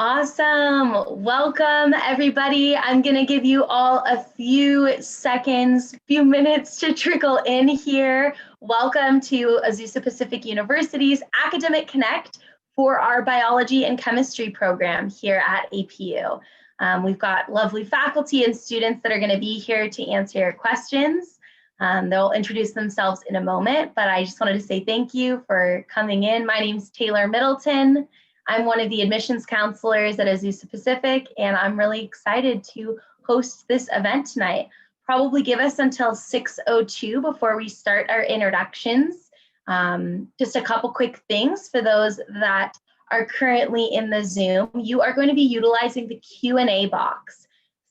Awesome. Welcome, everybody. I'm going to give you all a few seconds, few minutes to trickle in here. Welcome to Azusa Pacific University's Academic Connect for our biology and chemistry program here at APU. We've got lovely faculty and students that are going to be here to answer your questions. They'll introduce themselves in a moment, but I just wanted to say thank you for coming in. My name's Taylor Middleton. I'm one of the admissions counselors at Azusa Pacific, and I'm really excited to host this event tonight. Probably give us until 6:02 before we start our introductions. Just a couple quick things for those that are currently in the Zoom. You are going to be utilizing the Q&A box.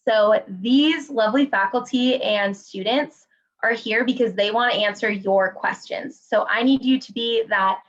So these lovely faculty and students are here because they want to answer your questions. So I need you to be that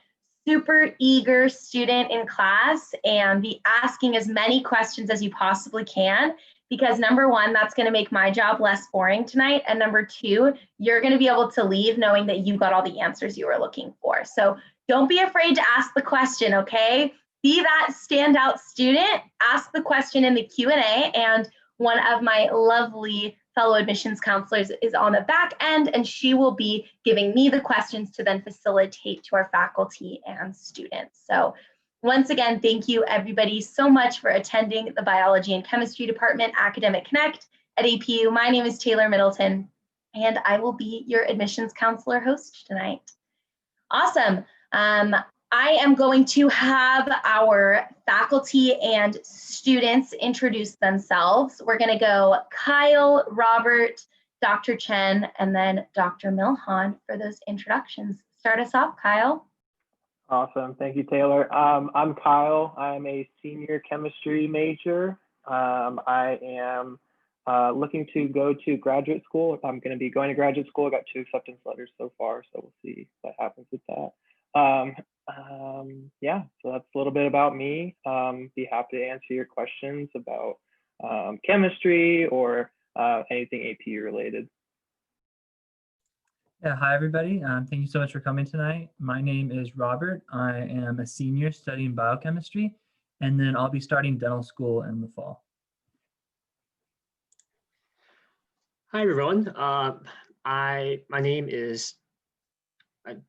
super eager student in class and be asking as many questions as you possibly can, because number one, that's going to make my job less boring tonight. And number two, you're going to be able to leave knowing that you got all the answers you were looking for. So don't be afraid to ask the question, okay? Be that standout student, ask the question in the Q&A, and one of my lovely fellow admissions counselors is on the back end, and she will be giving me the questions to then facilitate to our faculty and students. So once again, thank you everybody so much for attending the Biology and Chemistry Department Academic Connect at APU. My name is Taylor Middleton, and I will be your admissions counselor host tonight. Awesome. I am going to have our faculty and students introduce themselves. We're going to go Kyle, Robert, Dr. Chen, and then Dr. Milhan for those introductions. Start us off, Kyle. Awesome. Thank you, Taylor. I'm Kyle. I'm a senior chemistry major. I am looking to go to graduate school. I'm going to be going to graduate school. I got 2 acceptance letters so far, so we'll see what happens with that. Yeah, so that's a little bit about me. Be happy to answer your questions about chemistry or anything APU related. Yeah, hi everybody. Thank you so much for coming tonight. My name is Robert. I am a senior studying biochemistry, and then I'll be starting dental school in the fall. Hi everyone. My name is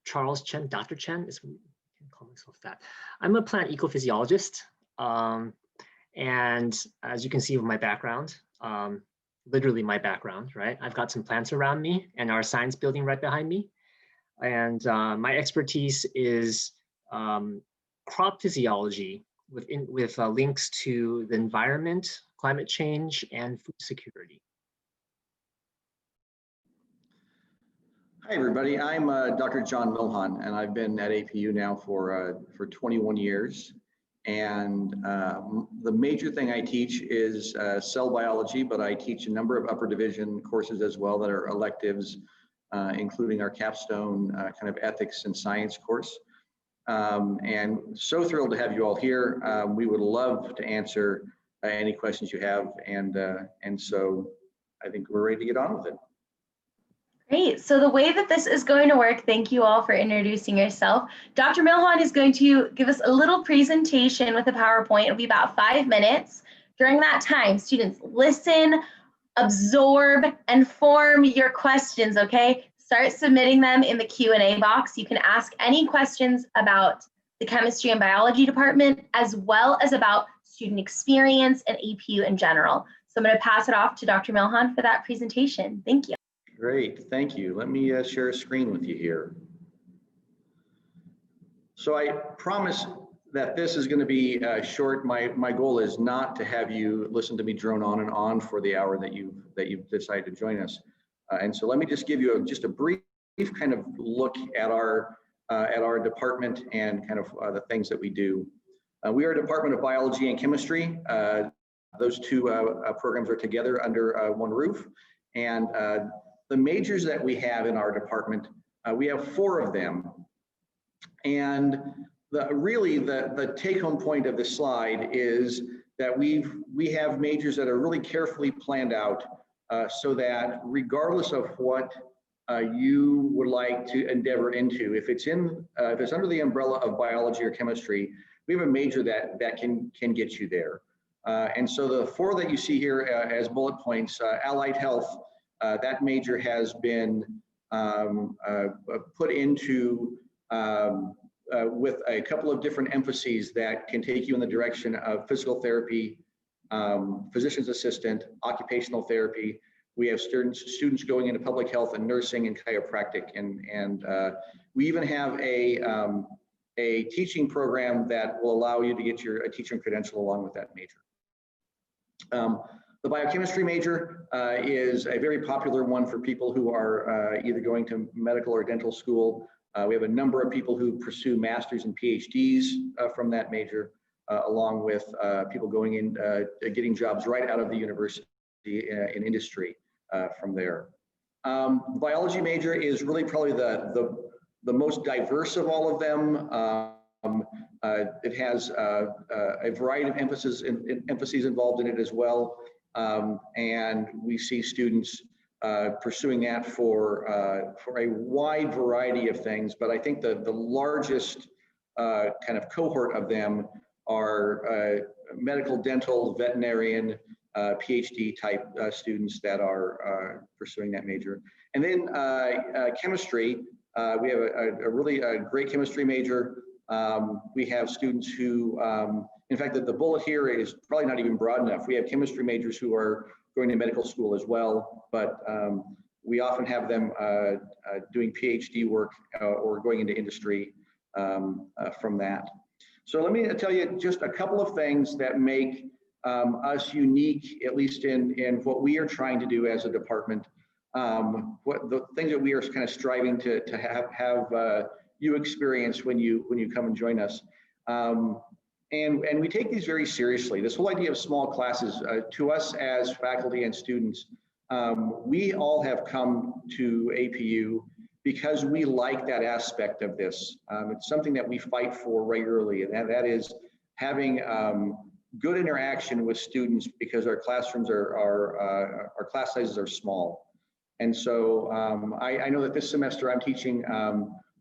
Charles Chen, Dr. Chen. I can call myself that. I'm a plant ecophysiologist, and as you can see with my background, literally my background, right? I've got some plants around me and our science building right behind me, and my expertise is crop physiology with links to the environment, climate change, and food security. Hi everybody, I'm Dr. John Milhan, and I've been at APU now for 21 years. And the major thing I teach is cell biology, but I teach a number of upper division courses as well that are electives, including our capstone kind of ethics and science course. And so thrilled to have you all here. We would love to answer any questions you have, and so I think we're ready to get on with it. Great. So the way that this is going to work, thank you all for introducing yourself. Dr. Milhan is going to give us a little presentation with a PowerPoint. It'll be about 5 minutes. During that time, students listen, absorb, and form your questions, okay? Start submitting them in the Q&A box. You can ask any questions about the chemistry and biology department, as well as about student experience and APU in general. So I'm going to pass it off to Dr. Milhan for that presentation. Thank you. Great, thank you. Let me share a screen with you here. So I promise that this is going to be short. My goal is not to have you listen to me drone on and on for the hour that you've decided to join us. And so let me just give you just a brief kind of look at our department and kind of the things that we do. We are a Department of Biology and Chemistry. Those two programs are together under one roof, and the majors that we have in our department, we have 4 of them. And really the take-home point of this slide is that we have majors that are really carefully planned out so that regardless of what you would like to endeavor into. If it's under the umbrella of biology or chemistry, we have a major that can get you there. And so the 4 that you see here as bullet points, allied health, that major has been put into with a couple of different emphases that can take you in the direction of physical therapy, physician's assistant, occupational therapy. We have students going into public health and nursing and chiropractic, and we even have a teaching program that will allow you to get a teaching credential along with that major. The biochemistry major is a very popular one for people who are either going to medical or dental school. We have a number of people who pursue masters and PhDs from that major, along with people going in, getting jobs right out of the university in industry from there. Biology major is really probably the most diverse of all of them. It has a variety of emphases involved in it as well. And we see students pursuing that for a wide variety of things. But I think the largest kind of cohort of them are medical, dental, veterinarian, PhD type students that are pursuing that major. And then chemistry, we have a really great chemistry major. We have students who, in fact, the bullet here is probably not even broad enough. We have chemistry majors who are going to medical school as well, but we often have them doing PhD work or going into industry from that. So let me tell you just a couple of things that make us unique, at least in what we are trying to do as a department. What the things that we are kind of striving to have you experience when you come and join us. And we take these very seriously. This whole idea of small classes, to us as faculty and students, we all have come to APU because we like that aspect of this. It's something that we fight for regularly, and that is having good interaction with students, because our classrooms our class sizes are small. And so I know that this semester I'm teaching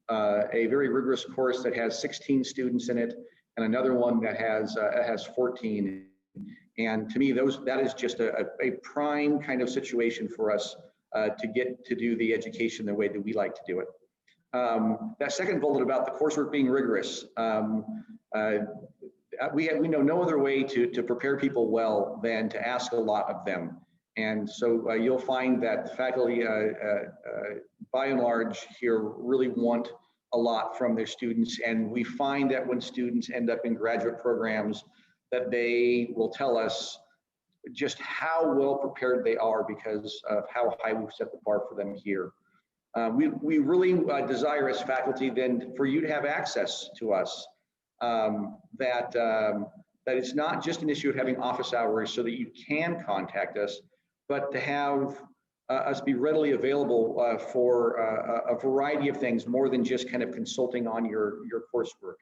a very rigorous course that has 16 students in it, and another one that has 14. And to me, that is just a prime kind of situation for us to get to do the education the way that we like to do it. That second bullet about the coursework being rigorous, we know no other way to prepare people well than to ask a lot of them. And so you'll find that faculty, by and large here, really want a lot from their students. And we find that when students end up in graduate programs, that they will tell us just how well prepared they are because of how high we've set the bar for them here. We really desire as faculty then for you to have access to us, that it's not just an issue of having office hours so that you can contact us, but to have us be readily available for a variety of things more than just kind of consulting on your coursework.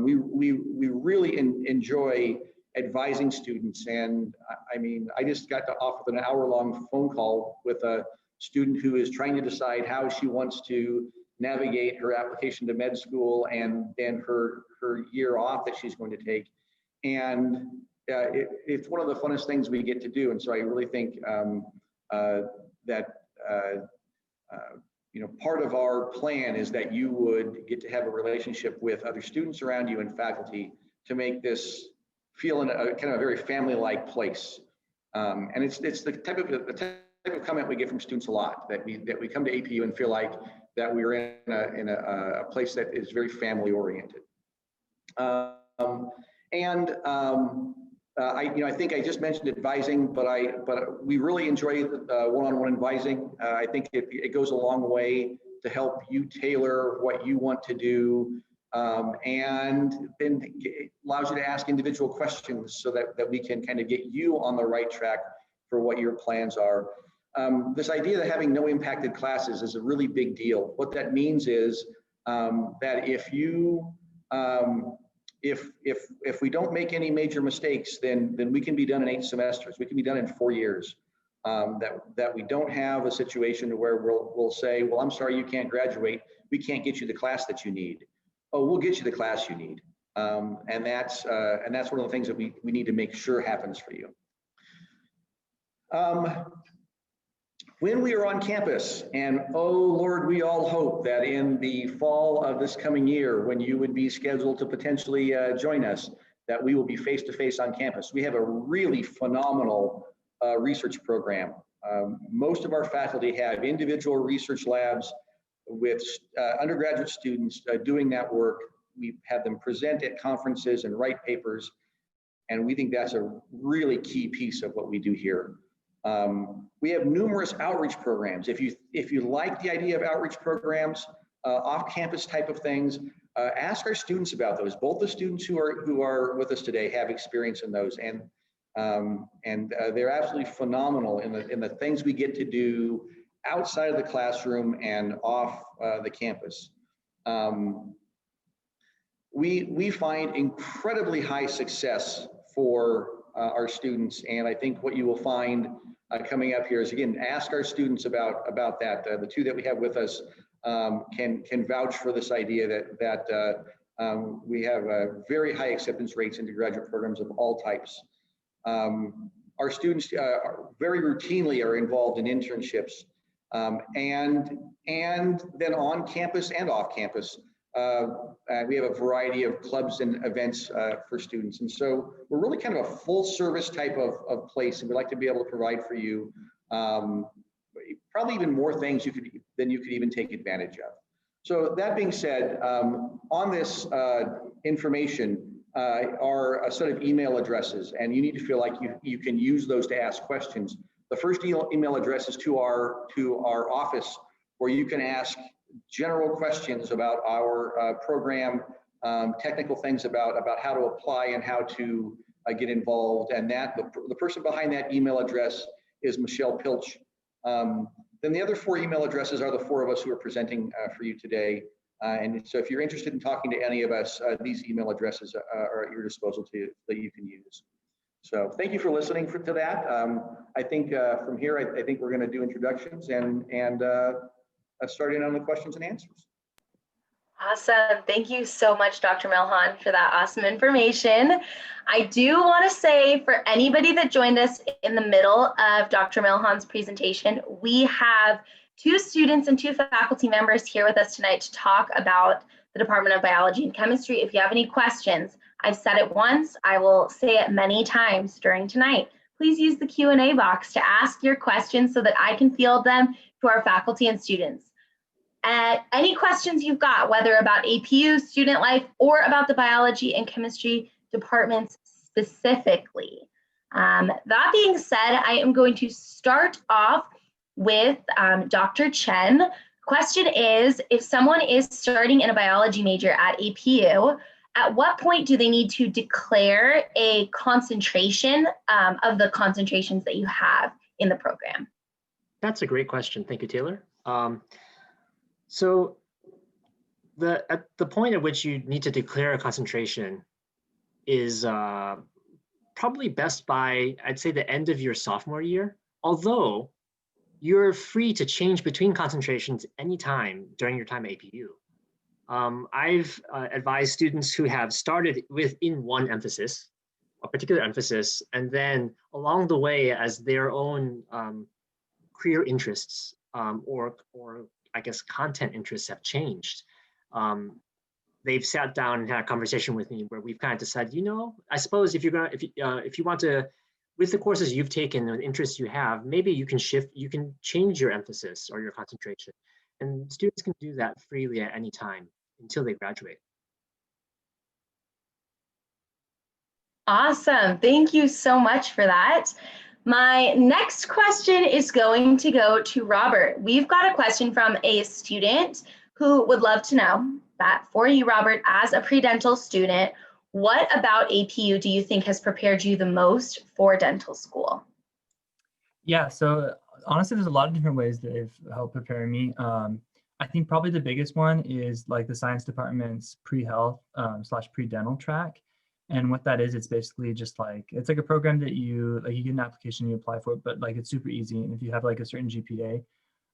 We really enjoy advising students, and I mean, I just got off with an hour-long phone call with a student who is trying to decide how she wants to navigate her application to med school and then her year off that she's going to take. And it's one of the funnest things we get to do. And so I really think that you know, part of our plan is that you would get to have a relationship with other students around you and faculty to make this feel in a kind of a very family-like place. And it's the type of comment we get from students a lot, that we come to APU and feel like that we're in a place that is very family-oriented. I think I just mentioned advising, but we really enjoy one-on-one advising. I think it goes a long way to help you tailor what you want to do, and then it allows you to ask individual questions so that we can kind of get you on the right track for what your plans are. This idea that having no impacted classes is a really big deal. What that means is that if you if we don't make any major mistakes, then we can be done in 8 semesters. We can be done in 4 years. that we don't have a situation where we'll say, well, I'm sorry, you can't graduate. We can't get you the class that you need. Oh, we'll get you the class you need. And that's one of the things that we need to make sure happens for you. When we are on campus, and oh Lord, we all hope that in the fall of this coming year, when you would be scheduled to potentially join us, that we will be face-to-face on campus. We have a really phenomenal research program. Most of our faculty have individual research labs with undergraduate students doing that work. We have them present at conferences and write papers, and we think that's a really key piece of what we do here. We have numerous outreach programs. If you like the idea of outreach programs, off-campus type of things, ask our students about those. Both the students who are with us today have experience in those, and they're absolutely phenomenal in the things we get to do outside of the classroom and off the campus. We find incredibly high success for our students, and I think what you will find coming up here is, again, ask our students about that. The two that we have with us can vouch for this idea that we have very high acceptance rates into graduate programs of all types. Our students very routinely are involved in internships, and then on campus and off campus. We have a variety of clubs and events for students. And so we're really kind of a full service type of place, and we'd like to be able to provide for you probably even more things than you could even take advantage of. So that being said, on this information are a set of email addresses, and you need to feel like you can use those to ask questions. The first email address is to our office, where you can ask general questions about our program, technical things about how to apply and how to get involved. And the person behind that email address is Michelle Pilch. Then the other 4 email addresses are the 4 of us who are presenting for you today. And so if you're interested in talking to any of us, these email addresses are at your disposal that you can use. So thank you for listening to that. I think from here, I think we're going to do introductions and starting on the questions and answers. Awesome. Thank you so much, Dr. Milhan, for that awesome information. I do want to say, for anybody that joined us in the middle of Dr. Milhan's presentation, we have 2 students and 2 faculty members here with us tonight to talk about the Department of Biology and Chemistry. If you have any questions, I've said it once, I will say it many times during tonight. Please use the Q&A box to ask your questions so that I can field them to our faculty and students. Any questions you've got, whether about APU, student life, or about the biology and chemistry departments specifically. That being said, I am going to start off with Dr. Chen. Question is, if someone is starting in a biology major at APU, at what point do they need to declare a concentration of the concentrations that you have in the program? That's a great question. Thank you, Taylor. So at the point at which you need to declare a concentration is probably best by, I'd say, the end of your sophomore year, although you're free to change between concentrations anytime during your time at APU. I've advised students who have started within one emphasis, a particular emphasis, and then along the way, as their own career interests or I guess content interests have changed, they've sat down and had a conversation with me where we've kind of decided, you know, I suppose if you want to, with the courses you've taken and interests you have, maybe you can change your emphasis or your concentration, and students can do that freely at any time until they graduate. Awesome. Thank you so much for that. My next question is going to go to Robert. We've got a question from a student who would love to know that for you, Robert, as a pre-dental student, what about APU do you think has prepared you the most for dental school? Yeah, so honestly, there's a lot of different ways that have helped prepare me. I think probably the biggest one is like the science department's pre-health / pre-dental track. And what that is, it's basically just like, it's like a program that you get an application, you apply for it, but like it's super easy. And if you have like a certain GPA,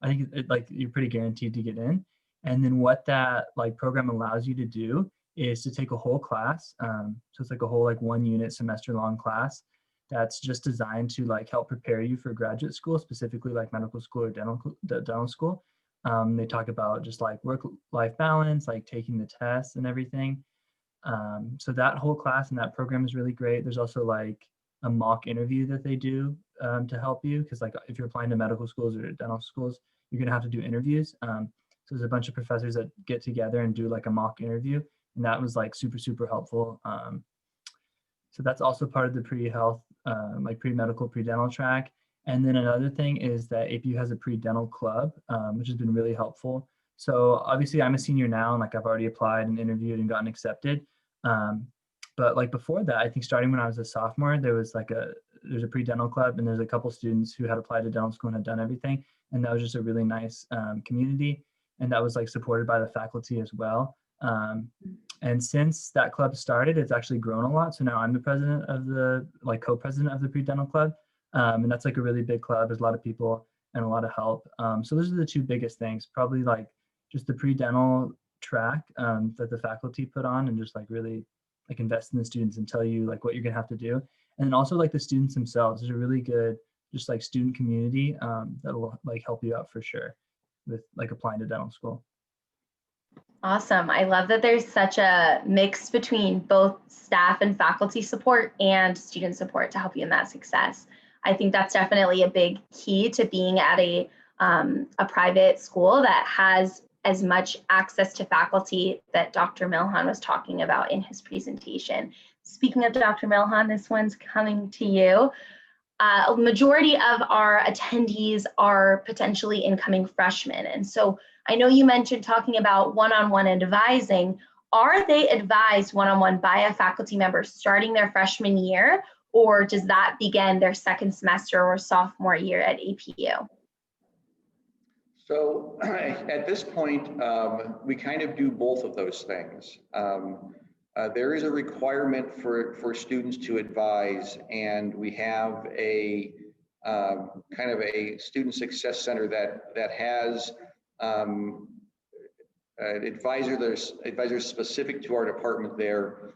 I think like you're pretty guaranteed to get in. And then what that like program allows you to do is to take a whole class. So it's like a whole like 1 unit semester long class that's just designed to like help prepare you for graduate school, specifically like medical school or dental school. They talk about just like work-life balance, like taking the tests and everything. So that whole class and that program is really great. There's also like a mock interview that they do to help you, because like if you're applying to medical schools or dental schools, you're gonna have to do interviews. So there's a bunch of professors that get together and do like a mock interview, and that was like super helpful. So that's also part of the pre-health, like pre-medical, pre-dental track. And then another thing is that APU has a pre-dental club, which has been really helpful. So obviously I'm a senior now, and like I've already applied and interviewed and gotten accepted. But like before that, I think starting when I was a sophomore, there's a pre-dental club, and there's a couple students who had applied to dental school and had done everything. And that was just a really nice community. And that was like supported by the faculty as well. And since that club started, it's actually grown a lot. So now I'm the president of co-president of the pre-dental club. And that's like a really big club. There's a lot of people and a lot of help. So those are the two biggest things, probably like just the pre-dental track that the faculty put on, and just like really like invest in the students and tell you like what you're gonna have to do. And then also like the students themselves. There's a really good just like student community that'll like help you out for sure with like applying to dental school. Awesome. I love that there's such a mix between both staff and faculty support and student support to help you in that success. I think that's definitely a big key to being at a private school that has as much access to faculty that Dr. Milhan was talking about in his presentation. Speaking of Dr. Milhan, this one's coming to you. A majority of our attendees are potentially incoming freshmen. And so I know you mentioned talking about one-on-one advising. Are they advised one-on-one by a faculty member starting their freshman year, or does that begin their second semester or sophomore year at APU? So at this point, we kind of do both of those things. There is a requirement for students to advise, and we have a kind of a student success center that has advisors specific to our department there.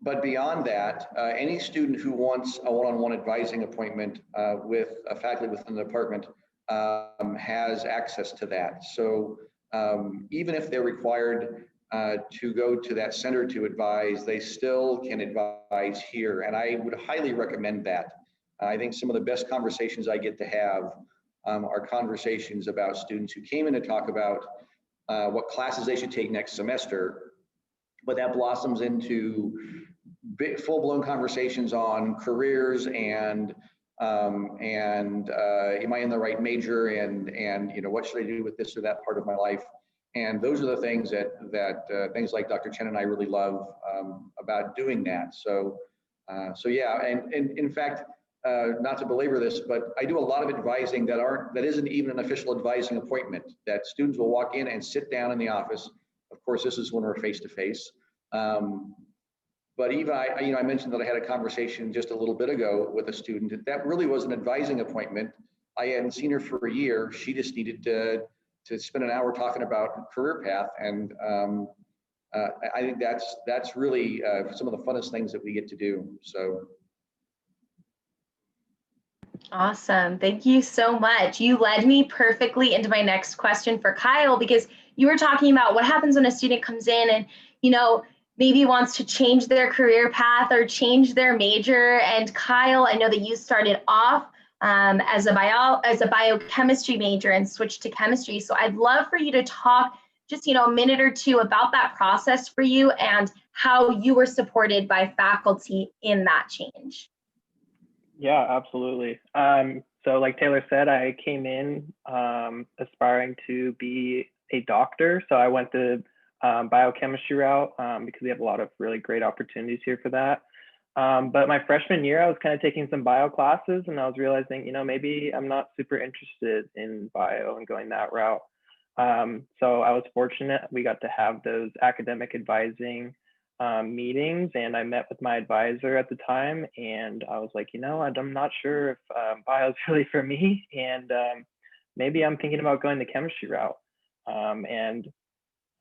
But beyond that, any student who wants a one-on-one advising appointment with a faculty within the department has access to that. So even if they're required to go to that center to advise, they still can advise here. And I would highly recommend that. I think some of the best conversations I get to have are conversations about students who came in to talk about what classes they should take next semester, but that blossoms into full-blown conversations on careers and am I in the right major, and you know, what should I do with this or that part of my life? And those are the things that things like Dr. Chen and I really love about doing that. So yeah, and in fact, not to belabor this, but I do a lot of advising that isn't even an official advising appointment, that students will walk in and sit down in the office. Of course, this is when we're face-to-face. But even I mentioned that I had a conversation just a little bit ago with a student. That really was an advising appointment. I hadn't seen her for a year. She just needed to spend an hour talking about career path, and I think that's really some of the funnest things that we get to do. So. Awesome. Thank you so much. You led me perfectly into my next question for Kyle, because you were talking about what happens when a student comes in and, you know, maybe wants to change their career path or change their major. And Kyle, I know that you started off as a biochemistry major and switched to chemistry. So I'd love for you to talk just, you know, a minute or two about that process for you and how you were supported by faculty in that change. Yeah, absolutely. So like Taylor said, I came in aspiring to be a doctor. So I went the biochemistry route because we have a lot of really great opportunities here for that. But my freshman year, I was kind of taking some bio classes, and I was realizing, you know, maybe I'm not super interested in bio and going that route. So I was fortunate we got to have those academic advising meetings, and I met with my advisor at the time, and I was like, you know, I'm not sure if bio is really for me, and maybe I'm thinking about going the chemistry route. And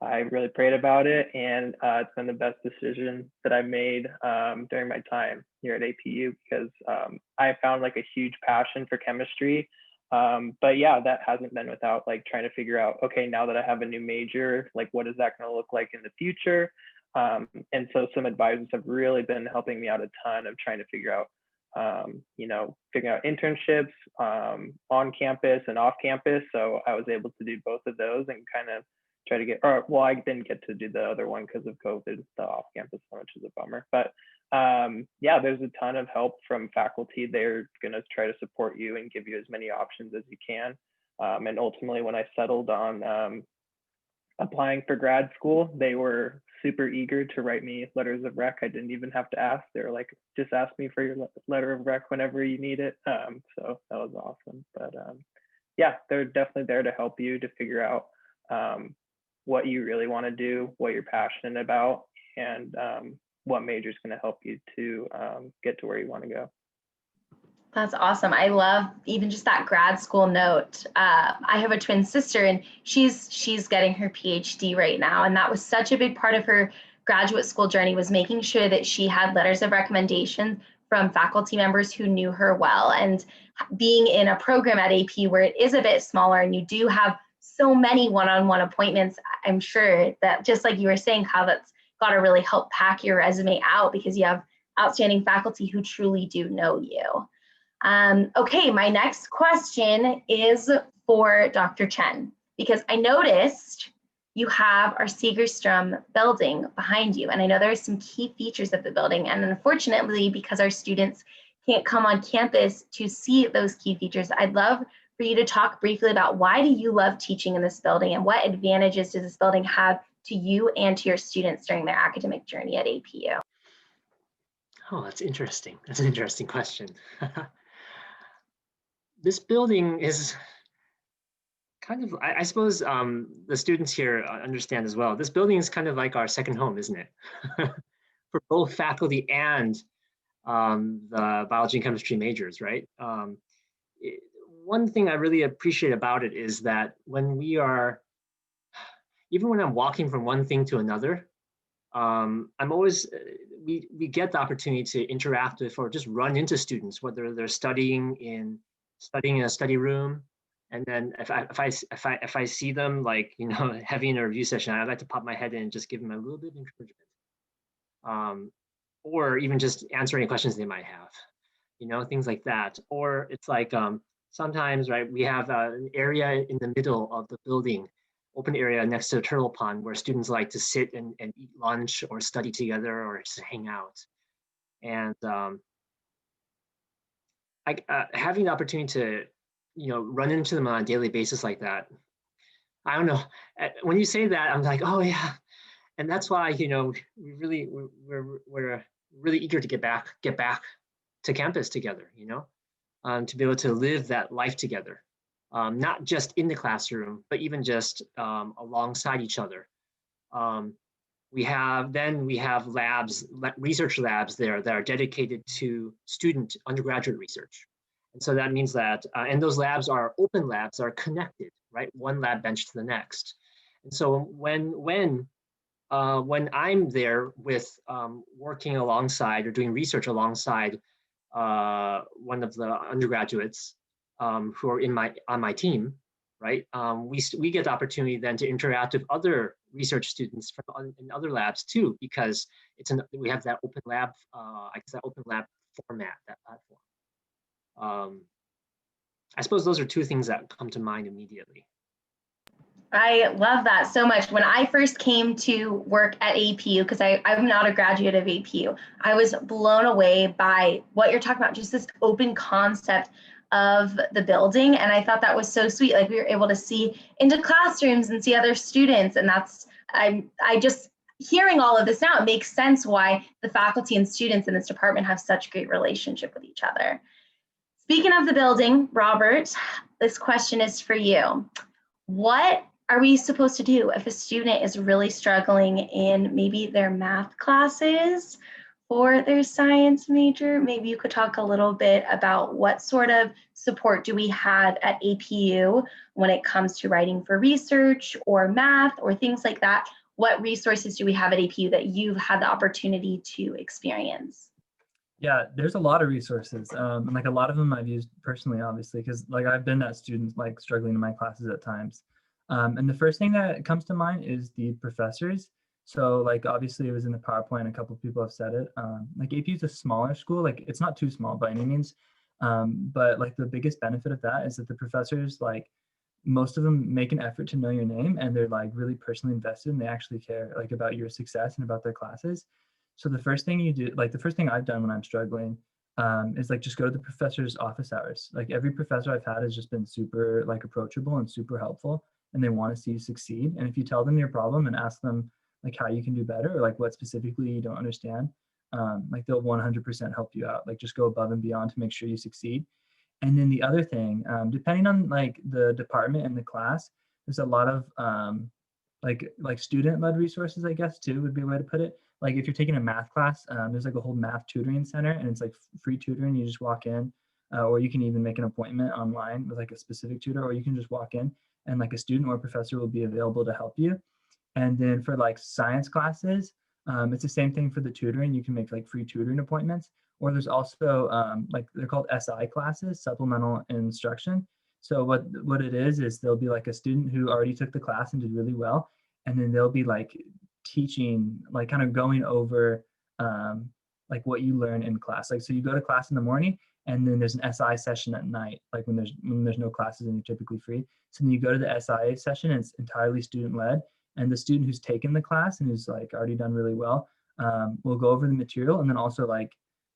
I really prayed about it, and it's been the best decision that I made during my time here at APU, because I found like a huge passion for chemistry. But yeah, that hasn't been without like trying to figure out, okay, now that I have a new major, like what is that going to look like in the future? And so some advisors have really been helping me out a ton of trying to figure out, you know, figuring out internships on campus and off campus. So I was able to do both of those and kind of try to get, or well, I didn't get to do the other one because of COVID, the off campus one, which is a bummer. But yeah, there's a ton of help from faculty. They're going to try to support you and give you as many options as you can. And ultimately, when I settled on applying for grad school, they were super eager to write me letters of rec. I didn't even have to ask. They were like, just ask me for your letter of rec whenever you need it. So that was awesome. But yeah, they're definitely there to help you to figure out what you really want to do, what you're passionate about, and what major is going to help you to get to where you want to go. That's awesome. I love even just that grad school note. I have a twin sister, and she's getting her PhD right now. And that was such a big part of her graduate school journey, was making sure that she had letters of recommendation from faculty members who knew her well. And being in a program at AP where it is a bit smaller and you do have so many one-on-one appointments, I'm sure that, just like you were saying, Kyle, that's got to really help pack your resume out, because you have outstanding faculty who truly do know you. Okay, my next question is for Dr. Chen, because I noticed you have our Segerstrom building behind you, and I know there are some key features of the building, and unfortunately, because our students can't come on campus to see those key features, I'd love for you to talk briefly about why do you love teaching in this building, and what advantages does this building have to you and to your students during their academic journey at APU? Oh, that's interesting. That's an interesting question. This building is kind of, I suppose the students here understand as well. This building is kind of like our second home, isn't it? For both faculty and the biology and chemistry majors, right? One thing I really appreciate about it is that when we are, even when I'm walking from one thing to another, I'm always, we get the opportunity to interact with or just run into students, whether they're studying in a study room. And then if I see them, like, you know, having a review session, I'd like to pop my head in and just give them a little bit of encouragement. Or even just answer any questions they might have, you know, things like that. Or it's like sometimes, right, we have an area in the middle of the building, open area next to a turtle pond, where students like to sit and eat lunch or study together or just hang out. And having the opportunity to, you know, run into them on a daily basis like that, I don't know. When you say that, I'm like, oh yeah. And that's why, you know, we're really eager to get back to campus together, you know, to be able to live that life together, not just in the classroom, but even just alongside each other. We have labs, research labs there that are dedicated to student undergraduate research. And so that means that, and those labs are open labs, are connected, right? One lab bench to the next. And so when I'm there with working alongside or doing research alongside one of the undergraduates who are on my team, right? We get the opportunity then to interact with other research students from in other labs too, because we have that open lab, I guess that open lab format, that platform. I suppose those are two things that come to mind immediately. I love that so much. When I first came to work at APU, because I'm not a graduate of APU, I was blown away by what you're talking about, just this open concept of the building. And I thought that was so sweet. Like, we were able to see into classrooms and see other students. And I just, hearing all of this now, it makes sense why the faculty and students in this department have such great relationship with each other. Speaking of the building, Robert, this question is for you. What are we supposed to do if a student is really struggling in maybe their math classes for their science major? Maybe you could talk a little bit about what sort of support do we have at APU when it comes to writing for research or math or things like that. What resources do we have at APU that you've had the opportunity to experience? Yeah, there's a lot of resources, and like a lot of them I've used personally, obviously, because like I've been that student like struggling in my classes at times. And the first thing that comes to mind is the professors. So like obviously it was in the PowerPoint, a couple of people have said it. Like APU is a smaller school, like it's not too small by any means, but like the biggest benefit of that is that the professors, like most of them make an effort to know your name, and they're like really personally invested, and they actually care like about your success and about their classes. So the first thing you do, like the first thing I've done when I'm struggling, is like just go to the professor's office hours. Like every professor I've had has just been super like approachable and super helpful, and they want to see you succeed. And if you tell them your problem and ask them like how you can do better, or like what specifically you don't understand, like they'll 100% help you out. Like just go above and beyond to make sure you succeed. And then the other thing, depending on like the department and the class, there's a lot of like student-led resources, I guess, too, would be a way to put it. Like if you're taking a math class, there's like a whole math tutoring center, and it's like free tutoring. You just walk in, or you can even make an appointment online with like a specific tutor, or you can just walk in and like a student or a professor will be available to help you. And then for like science classes, it's the same thing for the tutoring. You can make like free tutoring appointments, or there's also like they're called SI classes, supplemental instruction. So what it is there'll be like a student who already took the class and did really well, and then they'll be like teaching, like kind of going over like what you learn in class. Like so you go to class in the morning, and then there's an SI session at night, like when there's no classes and you're typically free. So then you go to the SI session, and it's entirely student led. And the student who's taken the class and who's like already done really well will go over the material, and then also like,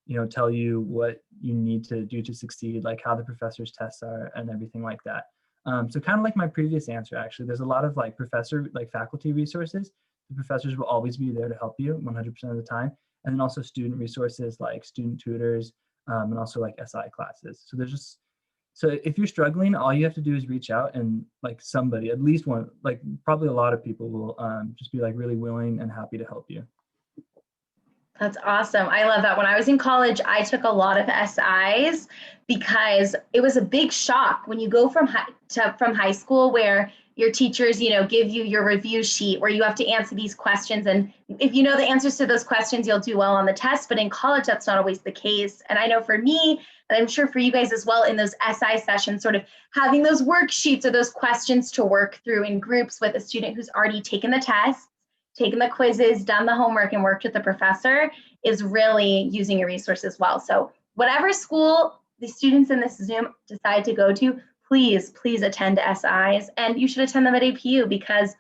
you know, tell you what you need to do to succeed, like how the professor's tests are and everything like that. So kind of like my previous answer, actually, there's a lot of like faculty resources. The professors will always be there to help you 100% of the time. And then also student resources like student tutors, and also like SI classes. So if you're struggling, all you have to do is reach out, and like somebody, at least one, like probably a lot of people will just be like really willing and happy to help you. That's awesome. I love that. When I was in college, I took a lot of SIs because it was a big shock when you go from high school where your teachers, you know, give you your review sheet where you have to answer these questions. And if you know the answers to those questions, you'll do well on the test. But in college, that's not always the case. And I know for me, and I'm sure for you guys as well, in those SI sessions, sort of having those worksheets or those questions to work through in groups with a student who's already taken the test, taken the quizzes, done the homework, and worked with the professor is really using your resources well. So whatever school the students in this Zoom decide to go to, please attend SIs, and you should attend them at APU because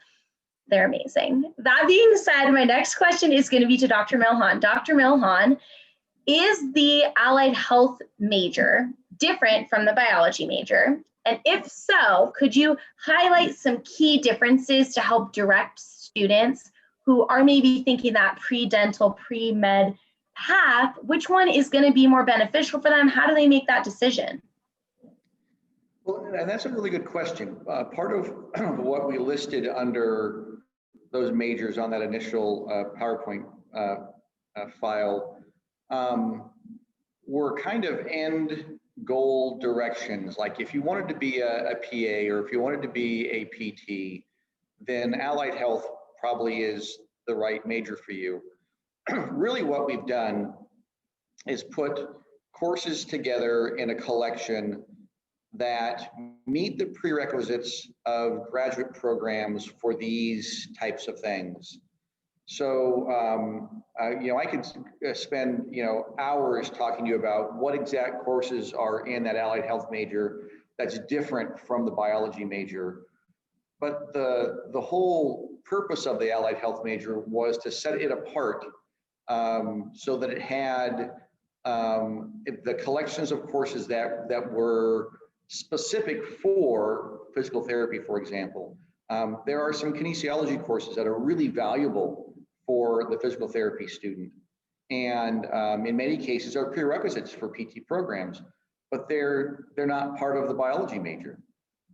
they're amazing. That being said, my next question is going to be to Dr. Milhan. Dr. Milhan, is the allied health major different from the biology major? And if so, could you highlight some key differences to help direct students who are maybe thinking that pre-dental, pre-med path, which one is going to be more beneficial for them? How do they make that decision? Well, and that's a really good question. Part of what we listed under those majors on that initial PowerPoint file were kind of end goal directions. Like if you wanted to be a PA or if you wanted to be a PT, then allied health probably is the right major for you. Really what we've done is put courses together in a collection that meet the prerequisites of graduate programs for these types of things. So, you know, I could spend, you know, hours talking to you about what exact courses are in that allied health major that's different from the biology major. But the whole purpose of the allied health major was to set it apart so that it had the collections of courses that were specific for physical therapy, for example. There are some kinesiology courses that are really valuable for the physical therapy student. And in many cases are prerequisites for PT programs, but they're not part of the biology major.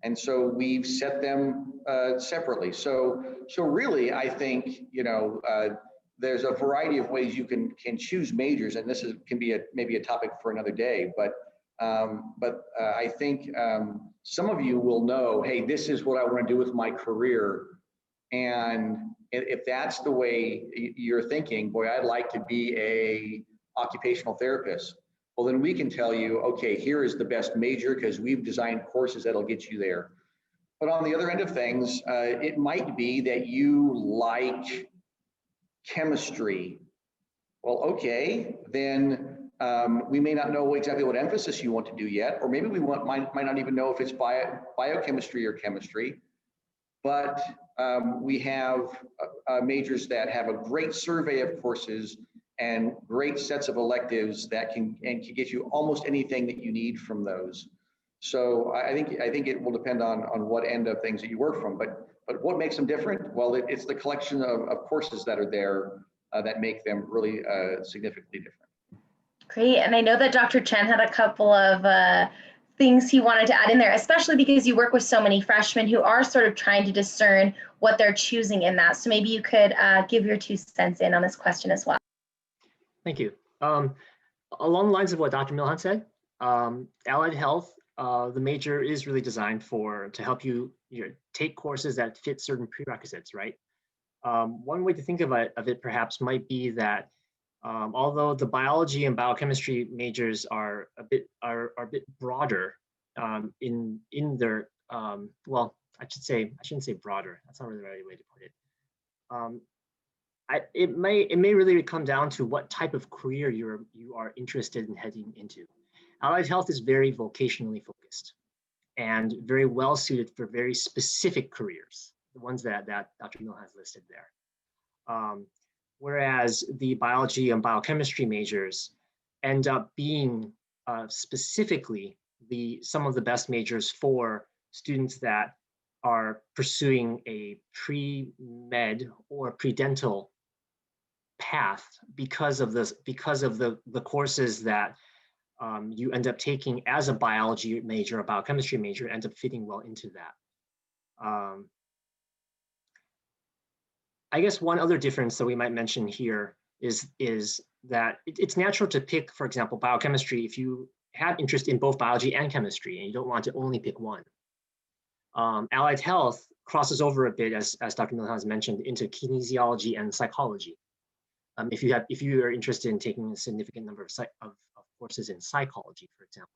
And so we've set them separately. So really, I think, there's a variety of ways you can choose majors, and this can be maybe a topic for another day. But I think some of you will know, hey, this is what I want to do with my career, and if that's the way you're thinking, boy, I'd like to be a occupational therapist. Well, then we can tell you, okay, here is the best major because we've designed courses that'll get you there. But on the other end of things, it might be that you like chemistry. Well, okay, then we may not know exactly what emphasis you want to do yet, or maybe we might not even know if it's biochemistry or chemistry. But we have majors that have a great survey of courses and great sets of electives that can get you almost anything that you need from those. So I think it will depend on what end of things that you work from. But what makes them different? Well, it's the collection of courses that are there that make them really significantly different. Great, and I know that Dr. Chen had a couple of things he wanted to add in there, especially because you work with so many freshmen who are sort of trying to discern what they're choosing in that. So maybe you could give your 2 cents in on this question as well. Thank you. Along the lines of what Dr. Milhan said, allied health, the major is really designed to help you, take courses that fit certain prerequisites, right? One way to think of it perhaps might be that although the biology and biochemistry majors are a bit broader in their well, I shouldn't say broader. That's not really the right way to put it. It may really come down to what type of career you are interested in heading into. Allied health is very vocationally focused and very well suited for very specific careers, the ones that Dr. Mill has listed there. Whereas the biology and biochemistry majors end up being specifically some of the best majors for students that are pursuing a pre-med or pre-dental path because of the courses that you end up taking as a biology major or biochemistry major end up fitting well into that. I guess one other difference that we might mention here is that it's natural to pick, for example, biochemistry if you have interest in both biology and chemistry and you don't want to only pick one. Allied health crosses over a bit, as Dr. Milhan has mentioned, into kinesiology and psychology. If you are interested in taking a significant number of courses in psychology, for example,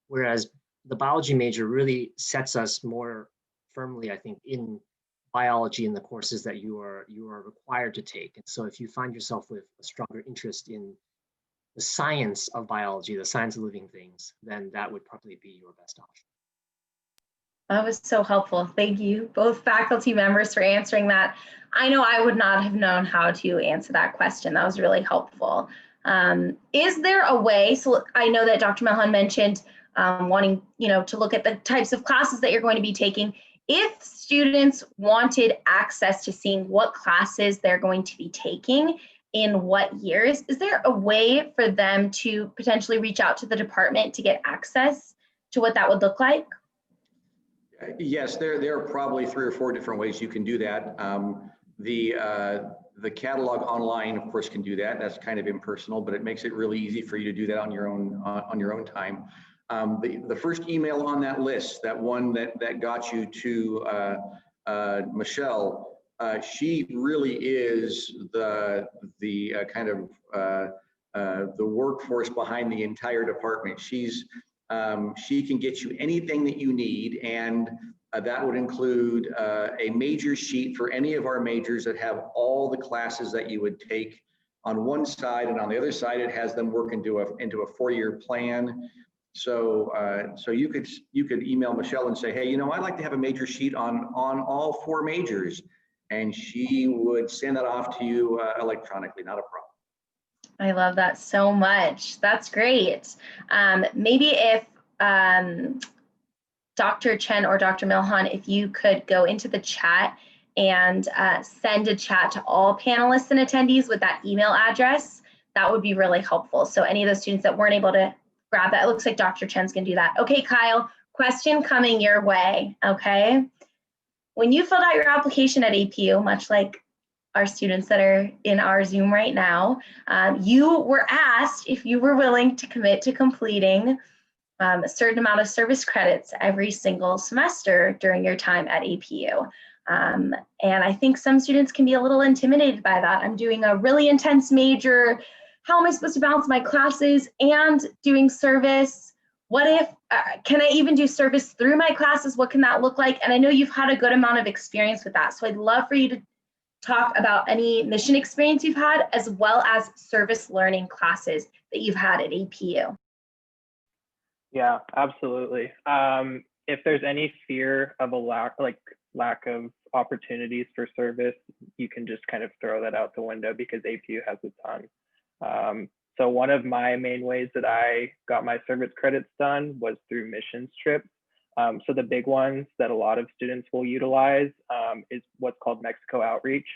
whereas the biology major really sets us more firmly, I think, in biology in the courses that you are required to take. And so if you find yourself with a stronger interest in the science of biology, the science of living things, then that would probably be your best option. That was so helpful. Thank you, both faculty members, for answering that. I know I would not have known how to answer that question. That was really helpful. Is there a way, so I know that Dr. Milhan mentioned wanting to look at the types of classes that you're going to be taking. If students wanted access to seeing what classes they're going to be taking in what years, is there a way for them to potentially reach out to the department to get access to what that would look like? Yes, there are probably 3 or 4 different ways you can do that. The catalog online, of course, can do that. That's kind of impersonal, but it makes it really easy for you to do that on your own time. The first email on that list, that one that got you to Michelle, she really is the kind of the workforce behind the entire department. She can get you anything that you need, and that would include a major sheet for any of our majors that have all the classes that you would take on one side, and on the other side it has them work into a 4-year plan. So you could email Michelle and say, hey, I'd like to have a major sheet on all 4 majors, and she would send that off to you electronically, not a problem. I love that so much. That's great. Maybe if Dr. Chen or Dr. Milhan, if you could go into the chat and send a chat to all panelists and attendees with that email address, that would be really helpful. So any of those students that weren't able to grab that, it looks like Dr. Chen's gonna do that. Okay, Kyle, question coming your way, okay? When you filled out your application at APU, much like our students that are in our Zoom right now, you were asked if you were willing to commit to completing a certain amount of service credits every single semester during your time at APU. And I think some students can be a little intimidated by that. I'm doing a really intense major. How am I supposed to balance my classes and doing service? What if, can I even do service through my classes? What can that look like? And I know you've had a good amount of experience with that. So I'd love for you to talk about any mission experience you've had, as well as service learning classes that you've had at APU. Yeah, absolutely. If there's any fear of a lack of opportunities for service, you can just kind of throw that out the window because APU has a ton. So one of my main ways that I got my service credits done was through missions trips. So the big ones that a lot of students will utilize is what's called Mexico Outreach.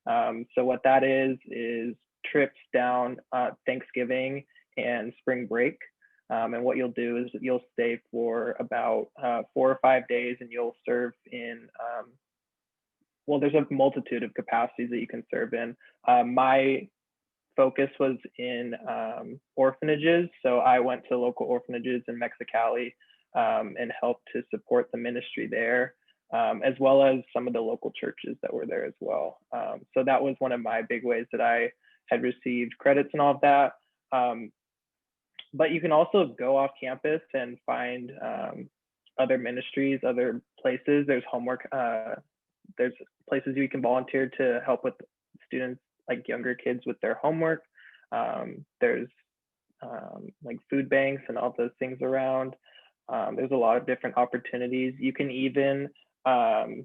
So what that is trips down Thanksgiving and spring break. And what you'll do is you'll stay for about 4 or 5 days, and you'll serve in, well, there's a multitude of capacities that you can serve in. My focus was in orphanages. So I went to local orphanages in Mexicali and helped to support the ministry there, as well as some of the local churches that were there as well. So that was one of my big ways that I had received credits and all of that. But you can also go off campus and find other ministries, other places. There's homework, there's places you can volunteer to help with students, like younger kids with their homework. There's like food banks and all those things around. There's a lot of different opportunities. You can even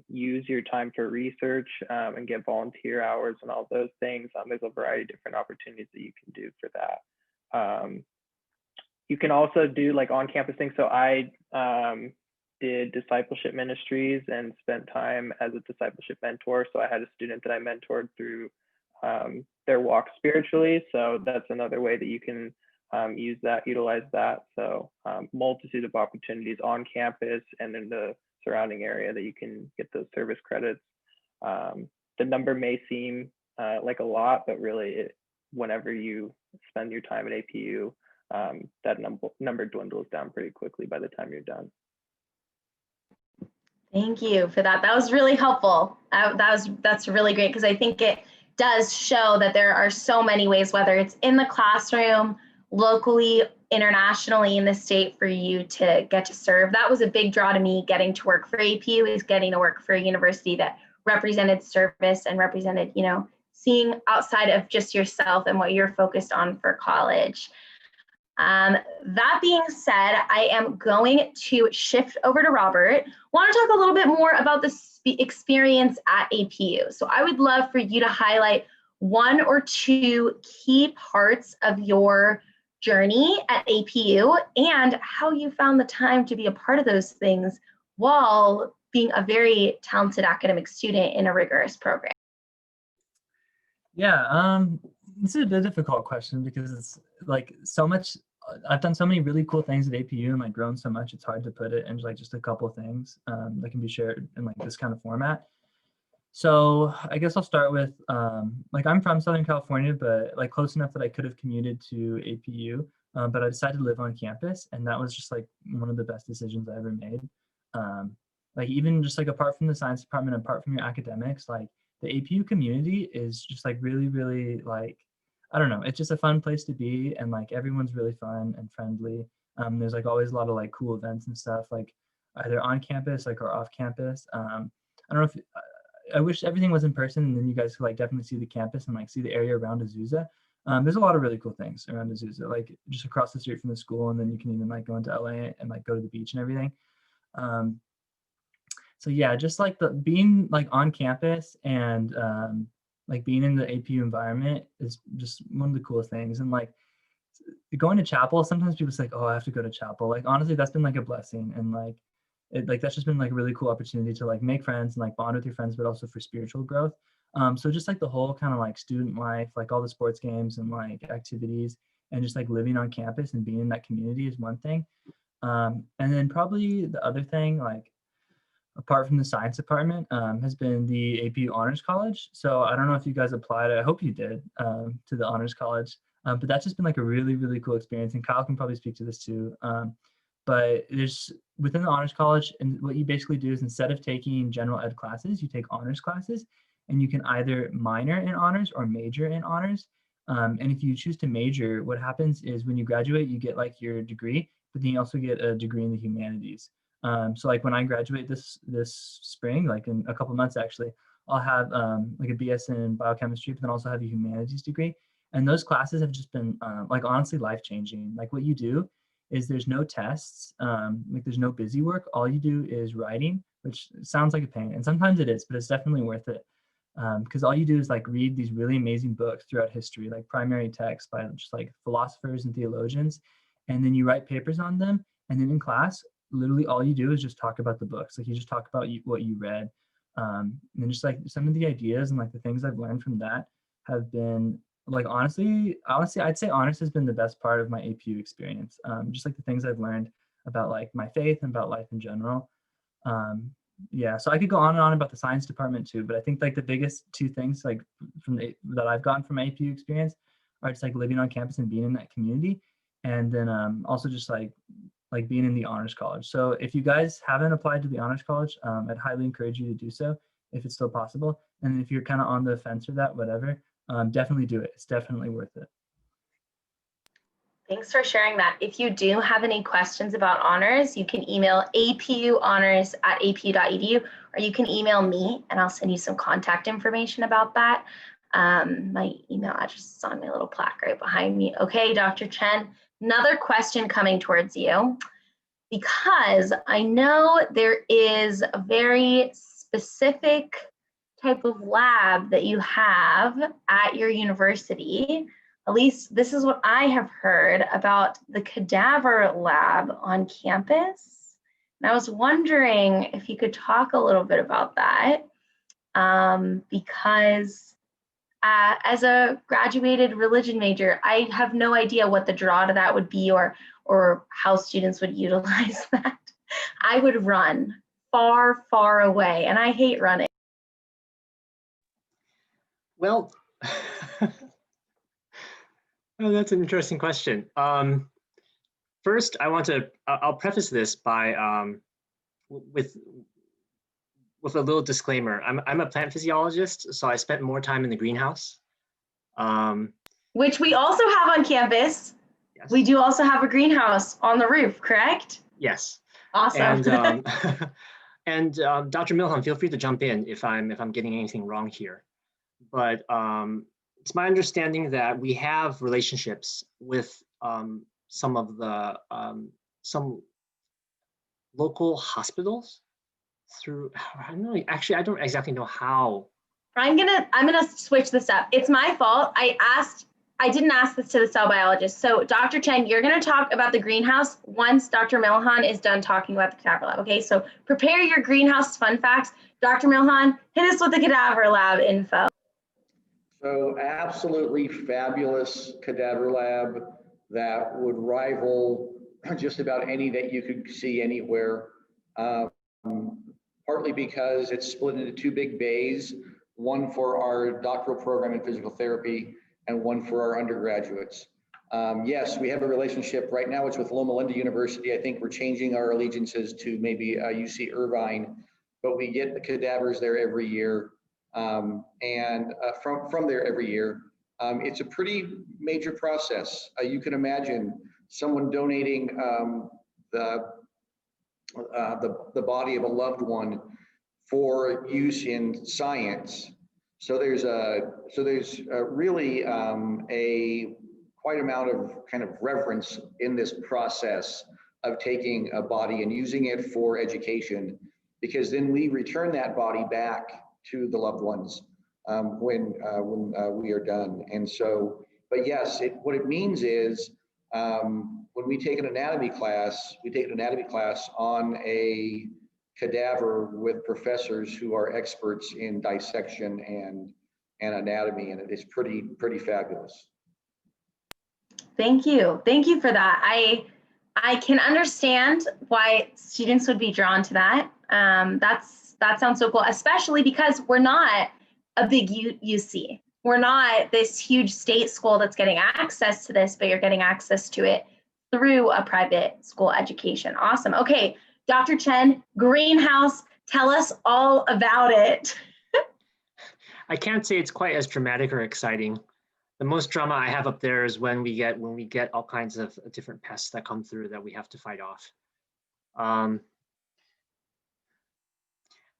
use your time for research and get volunteer hours and all those things. There's a variety of different opportunities that you can do for that. You can also do like on-campus things. So I did discipleship ministries and spent time as a discipleship mentor. So I had a student that I mentored through their walk spiritually. So that's another way that you can utilize that. So multitude of opportunities on campus and in the surrounding area that you can get those service credits. The number may seem like a lot, but really whenever you spend your time at APU, that number dwindles down pretty quickly by the time you're done. Thank you for that. That was really helpful. That's really great, because I think it does show that there are so many ways, whether it's in the classroom, locally, internationally in the state, for you to get to serve. That was a big draw to me getting to work for APU, is getting to work for a university that represented service and represented, you know, seeing outside of just yourself and what you're focused on for college. That being said, I am going to shift over to Robert. Want to talk a little bit more about the experience at APU. So I would love for you to highlight 1 or 2 key parts of your journey at APU and how you found the time to be a part of those things while being a very talented academic student in a rigorous program. Yeah, this is a difficult question because it's like so much. I've done so many really cool things at APU and like grown so much, it's hard to put it into like just a couple of things that can be shared in like this kind of format. So I guess I'll start with like I'm from Southern California, but like close enough that I could have commuted to APU, but I decided to live on campus, and that was just like one of the best decisions I ever made. Like even just like apart from the science department, apart from your academics, like the APU community is just like really, really like, I don't know, it's just a fun place to be, and like everyone's really fun and friendly. There's like always a lot of like cool events and stuff, like either on campus like or off campus. I don't know if I wish everything was in person, and then you guys could like definitely see the campus and like see the area around Azusa. There's a lot of really cool things around Azusa, like just across the street from the school, and then you can even like go into LA and like go to the beach and everything. So yeah, just like the being like on campus and like being in the APU environment is just one of the coolest things. And like going to chapel, sometimes people say like, oh, I have to go to chapel. Like honestly, that's been like a blessing, and like that's just been like a really cool opportunity to like make friends and like bond with your friends, but also for spiritual growth. So just like the whole kind of like student life, like all the sports games and like activities, and just like living on campus and being in that community is one thing. And then probably the other thing, like apart from the science department, has been the APU Honors College. So I don't know if you guys applied. I hope you did to the Honors College. But that's just been like a really, really cool experience. And Kyle can probably speak to this too. But there's within the Honors College, and what you basically do is instead of taking general ed classes, you take honors classes, and you can either minor in honors or major in honors. And if you choose to major, what happens is when you graduate, you get like your degree, but then you also get a degree in the humanities. So like when I graduate this spring, like in a couple months actually, I'll have like a BS in biochemistry, but then also have a humanities degree. And those classes have just been like honestly life-changing. Like what you do is there's no tests, like there's no busy work. All you do is writing, which sounds like a pain, and sometimes it is, but it's definitely worth it. Because all you do is like read these really amazing books throughout history, like primary texts by just like philosophers and theologians, and then you write papers on them. And then in class, literally all you do is just talk about the books. Like you just talk about what you read. And then just like some of the ideas and like the things I've learned from that have been like honestly, I'd say honors has been the best part of my APU experience. Just like the things I've learned about like my faith and about life in general. Yeah, so I could go on and on about the science department too, but I think like the biggest two things like that I've gotten from my APU experience are just like living on campus and being in that community, and then also just like being in the honors college. So if you guys haven't applied to the honors college, I'd highly encourage you to do so if it's still possible. And if you're kind of on the fence or that, whatever, definitely do it. It's definitely worth it. Thanks for sharing that. If you do have any questions about honors, you can email apuhonors@apu.edu, or you can email me and I'll send you some contact information about that. My email address is on my little plaque right behind me. Okay, Dr. Chen, another question coming towards you, because I know there is a very specific type of lab that you have at your university. At least this is what I have heard about the Cadaver Lab on campus. And I was wondering if you could talk a little bit about that, because as a graduated religion major, I have no idea what the draw to that would be or how students would utilize that. I would run far, far away, and I hate running. Well, oh, that's an interesting question. First, I'll preface this by with a little disclaimer. I'm a plant physiologist, so I spent more time in the greenhouse. Which we also have on campus. Yes. We do also have a greenhouse on the roof, correct? Yes. Awesome. And Dr. Milham, feel free to jump in if I'm getting anything wrong here. But it's my understanding that we have relationships with some of the some local hospitals through. I don't know. Actually, I don't exactly know how. I'm gonna switch this up. It's my fault. I didn't ask this to the cell biologist. So Dr. Chen, you're gonna talk about the greenhouse once Dr. Milhan is done talking about the Cadaver Lab. Okay, so prepare your greenhouse fun facts. Dr. Milhan, hit us with the Cadaver Lab info. So absolutely fabulous Cadaver Lab that would rival just about any that you could see anywhere. Partly because it's split into two big bays, one for our doctoral program in physical therapy and one for our undergraduates. Yes, we have a relationship right now. It's with Loma Linda University. I think we're changing our allegiances to maybe UC Irvine, but we get the cadavers there every year. From there every year. It's a pretty major process. You can imagine someone donating the body of a loved one for use in science. So there's really a quite amount of kind of reverence in this process of taking a body and using it for education, because then we return that body back to the loved ones when we are done. And so, but yes, what it means is when we take an anatomy class, we take an anatomy class on a cadaver with professors who are experts in dissection and anatomy, and it is pretty fabulous. Thank you for that. I I can understand why students would be drawn to that. That sounds so cool, especially because we're not a big UC. We're not this huge state school that's getting access to this, but you're getting access to it through a private school education. Awesome. Okay, Dr. Chen, greenhouse, tell us all about it. I can't say it's quite as dramatic or exciting. The most drama I have up there is when we get all kinds of different pests that come through that we have to fight off.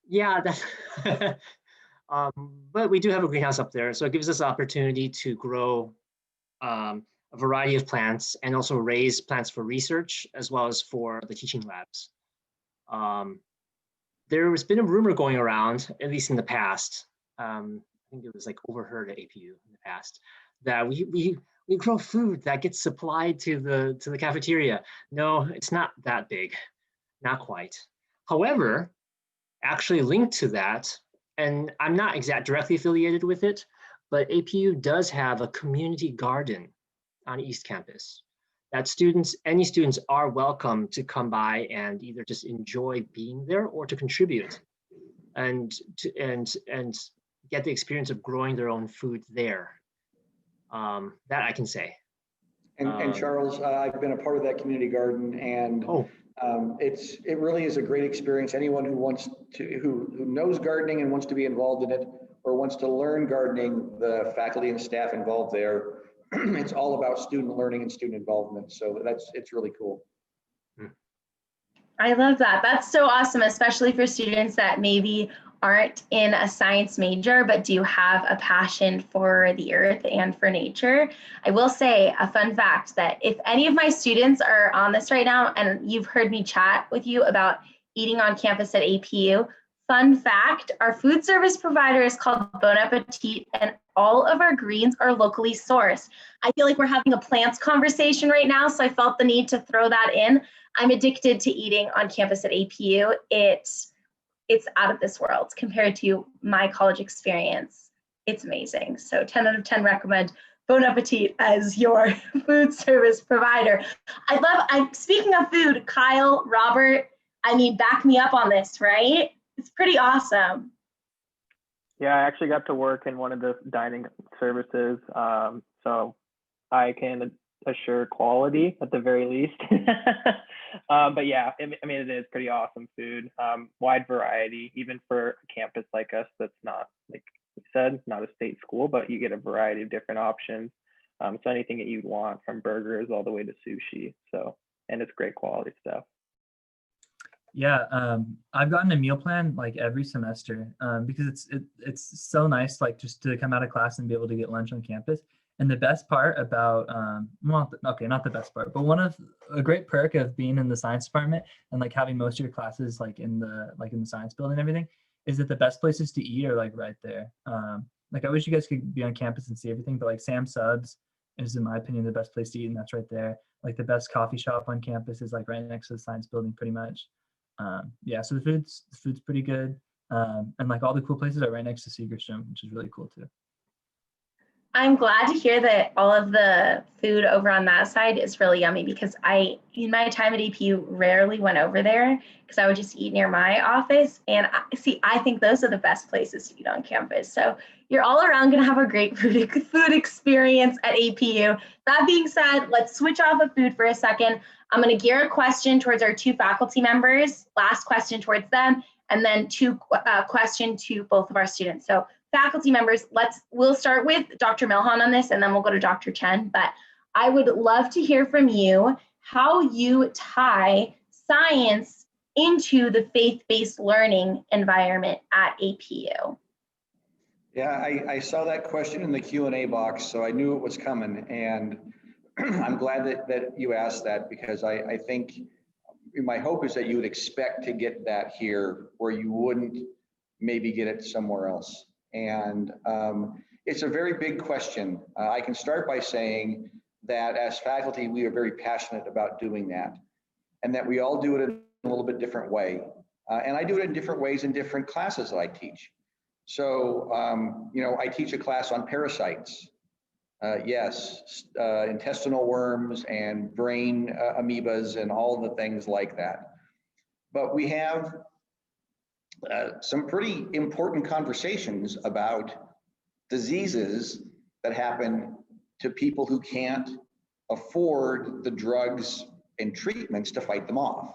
Yeah, that's but we do have a greenhouse up there, so it gives us the opportunity to grow a variety of plants and also raise plants for research as well as for the teaching labs. There's been a rumor going around, at least in the past, I think it was like overheard at APU in the past, that we grow food that gets supplied to the cafeteria. No, it's not that big, not quite. However, actually linked to that, and I'm not directly affiliated with it, but APU does have a community garden on East Campus that any students are welcome to come by and either just enjoy being there or to contribute and get the experience of growing their own food there. That I can say. And Charles, I've been a part of that community garden, and it really is a great experience. Anyone who knows gardening and wants to be involved in it or wants to learn gardening, the faculty and staff involved there, it's all about student learning and student involvement. So it's really cool. I love that. That's so awesome, especially for students that maybe aren't in a science major, but do have a passion for the earth and for nature. I will say a fun fact that if any of my students are on this right now, and you've heard me chat with you about eating on campus at APU, fun fact, our food service provider is called Bon Appetit, and all of our greens are locally sourced. I feel like we're having a plants conversation right now, so I felt the need to throw that in. I'm addicted to eating on campus at APU. It's out of this world compared to my college experience. It's amazing. So 10 out of 10 recommend Bon Appetit as your food service provider. Speaking of food, Kyle, Robert, I mean, back me up on this, right? It's pretty awesome. Yeah, I actually got to work in one of the dining services, so I can assure quality at the very least. But yeah, I mean, it is pretty awesome food, wide variety, even for a campus like us that's not, like you said, not a state school, but you get a variety of different options. So anything that you want, from burgers all the way to sushi. So, and it's great quality stuff. Yeah, I've gotten a meal plan like every semester because it's so nice, like just to come out of class and be able to get lunch on campus. And the best part about, not the best part, but a great perk of being in the science department and like having most of your classes like in the science building and everything, is that the best places to eat are like right there. Like I wish you guys could be on campus and see everything, but like Sam Subs is, in my opinion, the best place to eat, and that's right there. Like the best coffee shop on campus is like right next to the science building, pretty much. Yeah, so the food's pretty good, and like all the cool places are right next to Segerstrom, which is really cool too. I'm glad to hear that all of the food over on that side is really yummy, because in my time at APU, rarely went over there because I would just eat near my office. And I think those are the best places to eat on campus. So you're all around going to have a great food experience at APU. That being said, let's switch off of food for a second. I'm going to gear a question towards our two faculty members, last question towards them, and then question to both of our students. So faculty members, we'll start with Dr. Milhan on this, and then we'll go to Dr. Chen. But I would love to hear from you how you tie science into the faith-based learning environment at APU. Yeah, I saw that question in the Q&A box, so I knew it was coming, and I'm glad that you asked that, because I think my hope is that you would expect to get that here where you wouldn't maybe get it somewhere else. And it's a very big question. I can start by saying that as faculty, we are very passionate about doing that, and that we all do it in a little bit different way. And I do it in different ways in different classes that I teach. So, I teach a class on parasites. Yes, intestinal worms and brain amoebas and all the things like that. But we have some pretty important conversations about diseases that happen to people who can't afford the drugs and treatments to fight them off.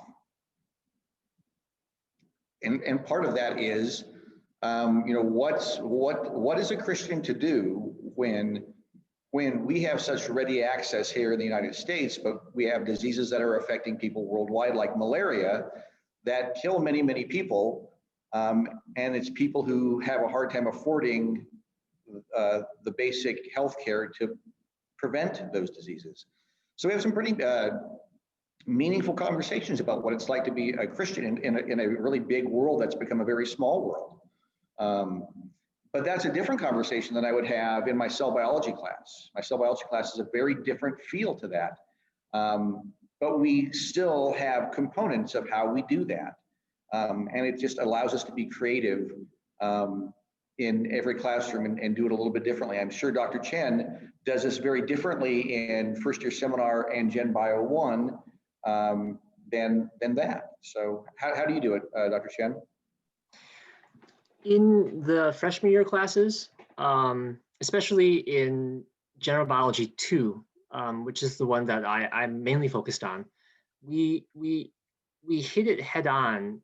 And part of that is, what is a Christian to do when we have such ready access here in the United States, but we have diseases that are affecting people worldwide, like malaria, that kill many, many people, and it's people who have a hard time affording the basic health care to prevent those diseases. So we have some pretty meaningful conversations about what it's like to be a Christian in a really big world that's become a very small world. But that's a different conversation than I would have in my cell biology class. My cell biology class is a very different feel to that. But we still have components of how we do that. And it just allows us to be creative in every classroom and do it a little bit differently. I'm sure Dr. Chen does this very differently in first year seminar and Gen Bio 1 than that. So how do you do it, Dr. Chen? In the freshman year classes, especially in General Biology 2, which is the one that I'm mainly focused on, we hit it head on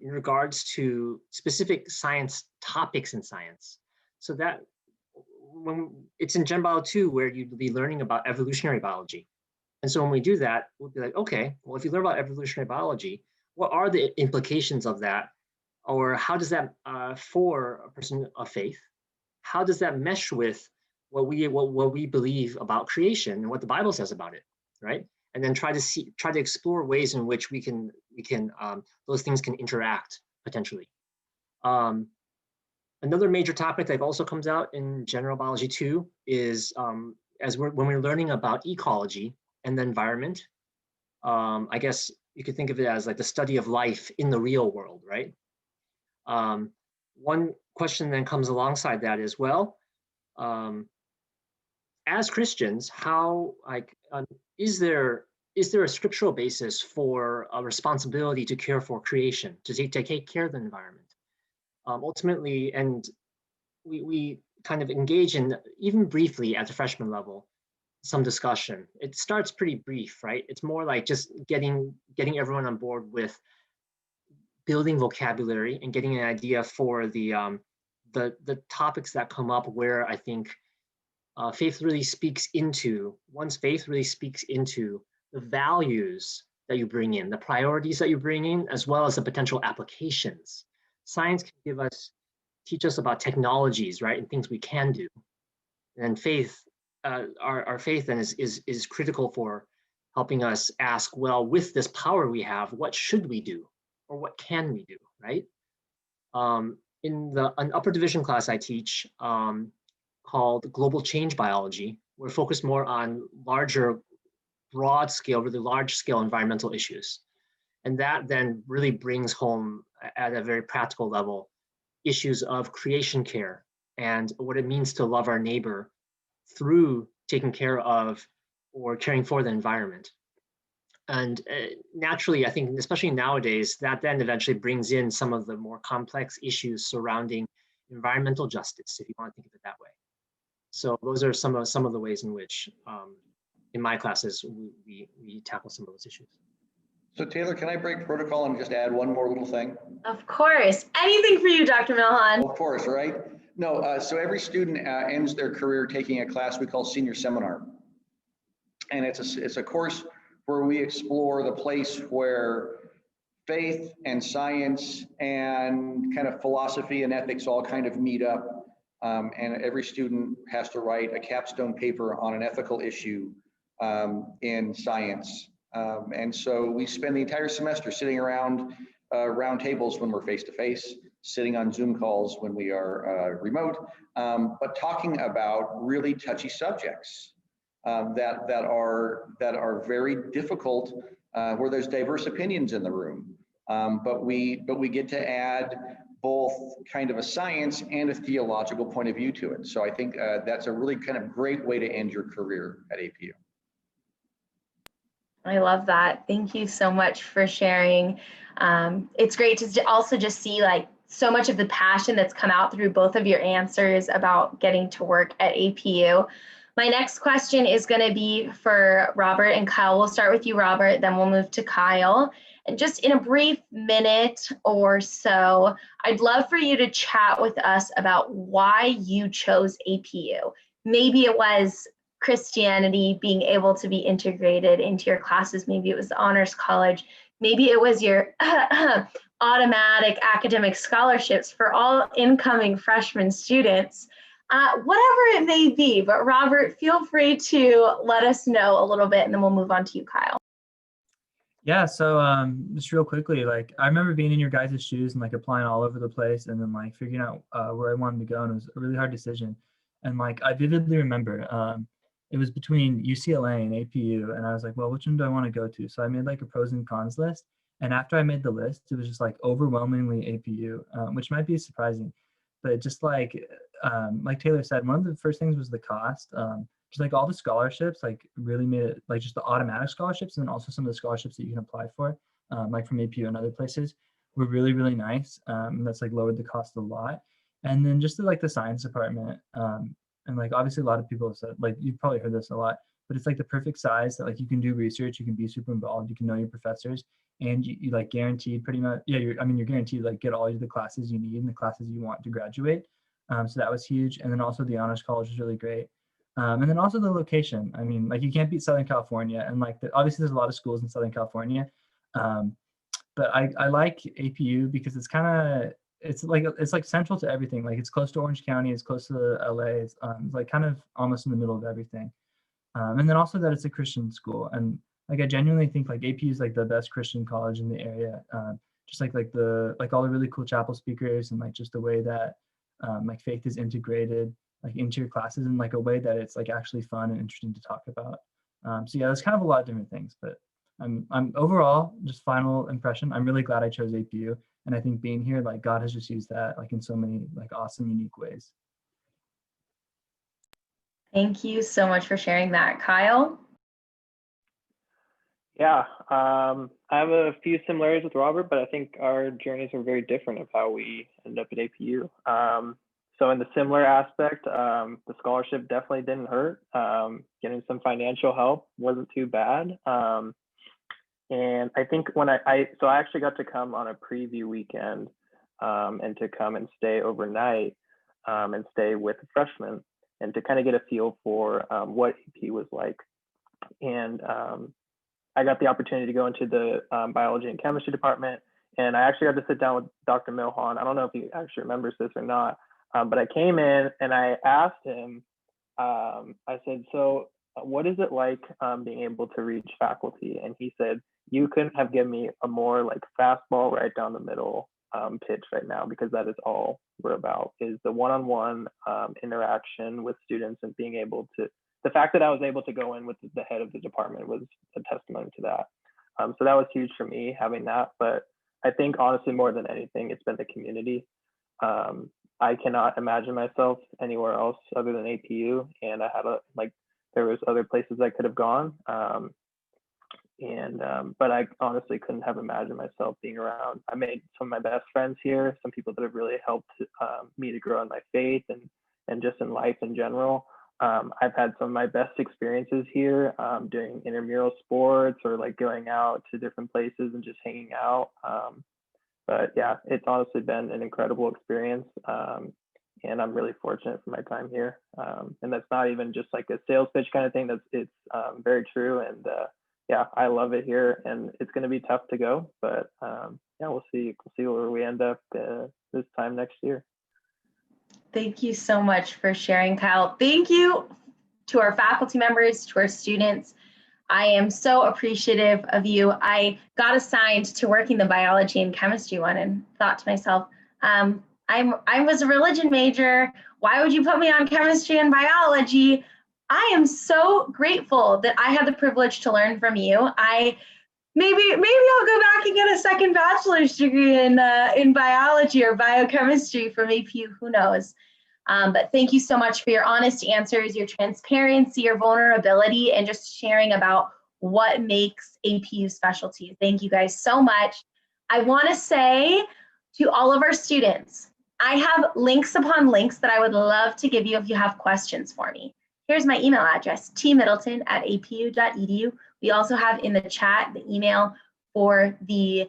in regards to specific science topics in science. So that when it's in Gen Bio 2, where you'd be learning about evolutionary biology. And so when we do that, we'll be like, okay, well, if you learn about evolutionary biology, what are the implications of that? Or how does that, for a person of faith, how does that mesh with what we believe about creation and what the Bible says about it, right? And then try to explore ways in which we can those things can interact potentially. Another major topic that also comes out in General Biology 2 is when we're learning about ecology and the environment. I guess you could think of it as like the study of life in the real world, right? One question then comes alongside that is, well, as Christians, how is there a scriptural basis for a responsibility to care for creation, to take care of the environment? Ultimately, and we kind of engage in, even briefly at the freshman level, some discussion. It starts pretty brief, right? It's more like just getting everyone on board with building vocabulary and getting an idea for the topics that come up where I think faith really speaks into, one's faith really speaks into the values that you bring in, the priorities that you bring in, as well as the potential applications. Science can teach us about technologies, right, and things we can do. And faith, our faith then is critical for helping us ask, well, with this power we have, what should we do? Or what can we do, right? In an upper division class I teach called Global Change Biology, we're focused more on larger, broad scale, really large scale environmental issues. And that then really brings home at a very practical level issues of creation care and what it means to love our neighbor through taking care of or caring for the environment. And naturally, I think, especially nowadays, that then eventually brings in some of the more complex issues surrounding environmental justice, if you want to think of it that way. So those are some of the ways in which, in my classes, we tackle some of those issues. So Taylor, can I break protocol and just add one more little thing? Of course. Anything for you, Dr. Milhan. Of course, right? No, so every student ends their career taking a class we call Senior Seminar. And it's a course where we explore the place where faith and science and kind of philosophy and ethics all kind of meet up. And every student has to write a capstone paper on an ethical issue in science. And so we spend the entire semester sitting around round tables when we're face-to-face, sitting on Zoom calls when we are remote, but talking about really touchy subjects that are very difficult, where there's diverse opinions in the room. But we get to add both kind of a science and a theological point of view to it. So I think that's a really kind of great way to end your career at APU. I love that. Thank you so much for sharing. It's great to also just see like so much of the passion that's come out through both of your answers about getting to work at APU. My next question is going to be for Robert and Kyle. We'll start with you, Robert, then we'll move to Kyle. And just in a brief minute or so, I'd love for you to chat with us about why you chose APU. Maybe it was Christianity being able to be integrated into your classes. Maybe it was the honors college. Maybe it was your automatic academic scholarships for all incoming freshman students. Whatever it may be, but Robert, feel free to let us know a little bit and then we'll move on to you, Kyle. Yeah, so just real quickly, like I remember being in your guys' shoes and like applying all over the place and then like figuring out where I wanted to go, and it was a really hard decision. And like I vividly remember it was between UCLA and APU, and I was like, well, which one do I want to go to? So I made like a pros and cons list, and after I made the list, it was just like overwhelmingly APU, which might be surprising, but just like Taylor said, one of the first things was the cost. Just like all the scholarships, like really made it like just the automatic scholarships, and then also some of the scholarships that you can apply for, like from APU and other places, were really, really nice. That's like lowered the cost a lot. And then just like the science department, and like obviously a lot of people have said, like you've probably heard this a lot, but it's like the perfect size that like you can do research, you can be super involved, you can know your professors, and you like guaranteed pretty much, yeah, you're guaranteed like get all of the classes you need and the classes you want to graduate. So that was huge. And then also the honors college was really great. And then also the location. I mean, like you can't beat Southern California, and like obviously there's a lot of schools in Southern California, but I like APU because it's like central to everything. Like it's close to Orange County, it's close to LA, it's like kind of almost in the middle of everything. And then also that it's a Christian school, and like I genuinely think like APU is like the best Christian college in the area. Just like all the really cool chapel speakers, and like just the way that like faith is integrated like into your classes in like a way that it's like actually fun and interesting to talk about. So yeah, there's kind of a lot of different things, but I'm overall, just final impression, I'm really glad I chose APU. And I think being here, like God has just used that like in so many like awesome, unique ways. Thank you so much for sharing that, Kyle. Yeah, I have a few similarities with Robert, but I think our journeys are very different of how we ended up at APU. So in the similar aspect, the scholarship definitely didn't hurt. Getting some financial help wasn't too bad. And I think when I actually got to come on a preview weekend and to come and stay overnight and stay with the freshmen and to kind of get a feel for what AP was like. And I got the opportunity to go into the biology and chemistry department, and I actually got to sit down with Dr. Milhan. I don't know if he actually remembers this or not, but I came in and I asked him, I said, so what is it like being able to reach faculty? And he said, you couldn't have given me a more like fastball right down the middle pitch right now, because that is all we're about, is the one-on-one interaction with students, and being able to, the fact that I was able to go in with the head of the department was a testimony to that. So that was huge for me, having that. But I think honestly, more than anything, it's been the community. I cannot imagine myself anywhere else other than APU. And I had there was other places I could have gone. But I honestly couldn't have imagined myself being around. I made some of my best friends here, some people that have really helped me to grow in my faith and just in life in general. I've had some of my best experiences here doing intramural sports or like going out to different places and just hanging out. But yeah, it's honestly been an incredible experience. And I'm really fortunate for my time here. And that's not even just like a sales pitch kind of thing. It's very true. And yeah, I love it here, and it's going to be tough to go, but yeah, we'll see where we end up this time next year. Thank you so much for sharing, Kyle. Thank you to our faculty members, to our students. I am so appreciative of you. I got assigned to working the biology and chemistry one and thought to myself, I was a religion major. Why would you put me on chemistry and biology? I am so grateful that I had the privilege to learn from you. I maybe I'll go back and get a second bachelor's degree in biology or biochemistry from APU, who knows. But thank you so much for your honest answers, your transparency, your vulnerability, and just sharing about what makes APU specialty. Thank you guys so much. I want to say to all of our students, I have links upon links that I would love to give you if you have questions for me. Here's my email address, tmiddleton@apu.edu. We also have in the chat the email for the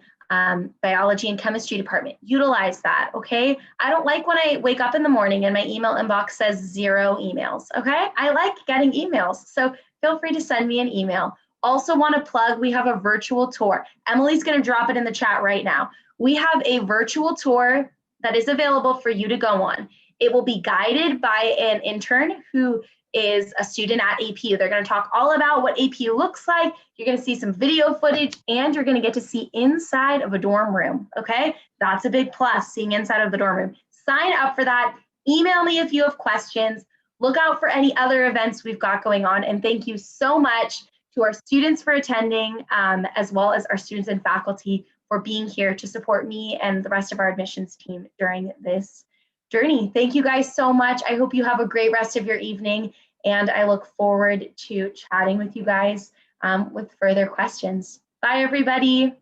biology and chemistry department. Utilize that, okay? I don't like when I wake up in the morning and my email inbox says 0 emails, okay? I like getting emails, so feel free to send me an email. Also want to plug, we have a virtual tour. Emily's going to drop it in the chat right now. We have a virtual tour that is available for you to go on. It will be guided by an intern who is a student at APU. They're going to talk all about what APU looks like. You're going to see some video footage, and you're going to get to see inside of a dorm room, okay? That's a big plus, seeing inside of the dorm room. Sign up for that. Email me if you have questions. Look out for any other events we've got going on, and thank you so much to our students for attending, as well as our students and faculty for being here to support me and the rest of our admissions team during this journey. Thank you guys so much. I hope you have a great rest of your evening, and I look forward to chatting with you guys with further questions. Bye, everybody.